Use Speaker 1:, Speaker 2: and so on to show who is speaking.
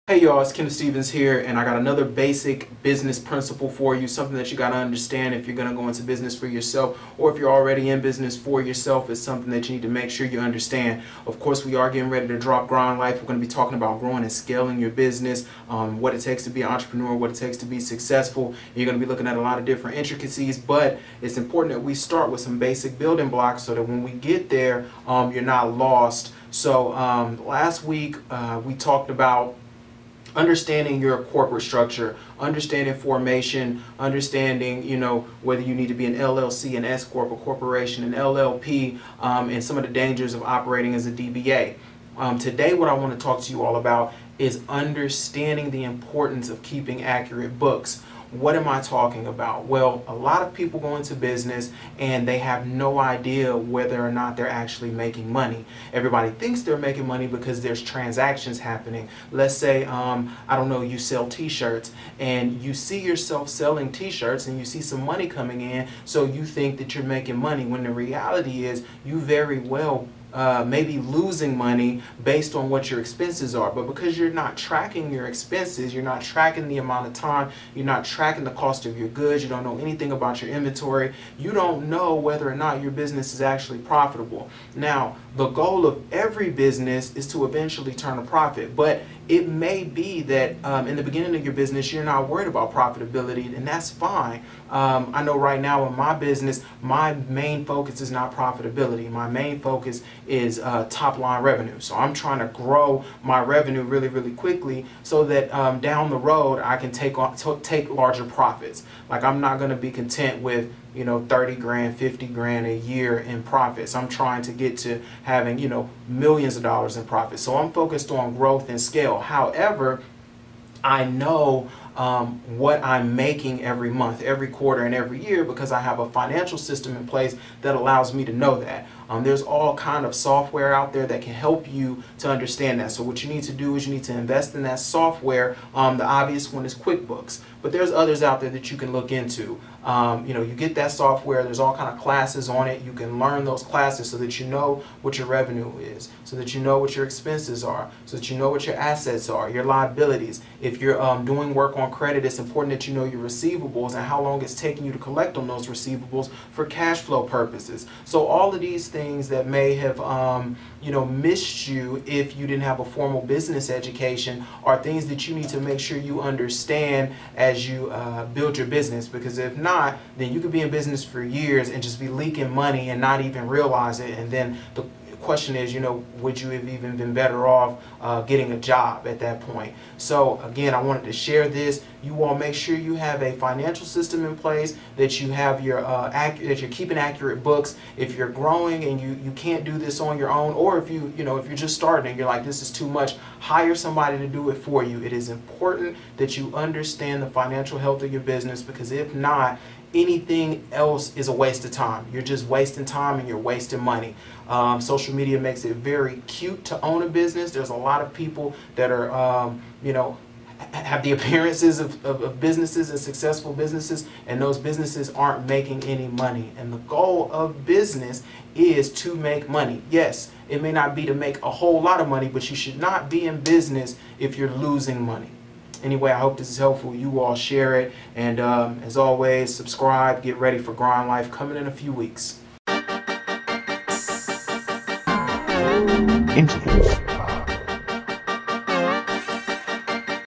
Speaker 1: Hey y'all, it's Kenneth Stevens here, and I got another basic business principle for you, something that you got to understand if you're going to go into business for yourself, or if you're already in business for yourself. It's something that you need to make sure you understand. Of course, we are getting ready to drop Grind Life. We're going to be talking about growing and scaling your business, what it takes to be an entrepreneur, what it takes to be successful. You're going to be looking at a lot of different intricacies, but it's important that we start with some basic building blocks so that when we get there, you're not lost. So last week we talked about understanding your corporate structure, understanding formation, understanding, whether you need to be an LLC, an S Corp, a corporation, an LLP, and some of the dangers of operating as a DBA. Today, what I want to talk to you all about is understanding the importance of keeping accurate books. What am I talking about? Well, a lot of people go into business and they have no idea whether or not they're actually making money. Everybody thinks they're making money because there's transactions happening. Let's say, I don't know, you sell t-shirts and you see yourself selling t-shirts and you see some money coming in, so you think that you're making money, when the reality is you very well maybe losing money based on what your expenses are. But because you're not tracking your expenses, you're not tracking the amount of time, you're not tracking the cost of your goods, you don't know anything about your inventory, you don't know whether or not your business is actually profitable. Now, the goal of every business is to eventually turn a profit, but it may be that in the beginning of your business you're not worried about profitability, and that's fine. I know right now in my business, my main focus is not profitability. My main focus is top line revenue. So I'm trying to grow my revenue really, really quickly so that down the road I can take larger profits. Like, I'm not going to be content with 30 grand, 50 grand a year in profits. I'm trying to get to having, millions of dollars in profits. So I'm focused on growth and scale. However, I know what I'm making every month, every quarter, and every year, because I have a financial system in place that allows me to know that. There's all kind of software out there that can help you to understand that. So what you need to do is you need to invest in that software. The obvious one is QuickBooks, but there's others out there that you can look into. You get that software, there's all kind of classes on it. You can learn those classes so that you know what your revenue is, so that you know what your expenses are, so that you know what your assets are, your liabilities. If you're doing work on credit, it's important that you know your receivables and how long it's taking you to collect on those receivables for cash flow purposes. So all of these things that may have missed you if you didn't have a formal business education are things that you need to make sure you understand as you build your business, because if not, then you could be in business for years and just be leaking money and not even realize it. And then the question is, would you have even been better off getting a job at that point? So again, I wanted to share this. You all make sure you have a financial system in place, that you have your that you're keeping accurate books. If you're growing and you can't do this on your own, or if if you're just starting and you're like, this is too much, hire somebody to do it for you. It is important that you understand the financial health of your business, because if not, anything else is a waste of time. You're just wasting time and you're wasting money. Social media makes it very cute to own a business. There's a lot of people that are, have the appearances of businesses and successful businesses, and those businesses aren't making any money. And the goal of business is to make money. Yes, it may not be to make a whole lot of money, but you should not be in business if you're losing money. Anyway, I hope this is helpful. You all share it, and as always, subscribe. Get ready for Grind Life coming in a few weeks.
Speaker 2: Interviews.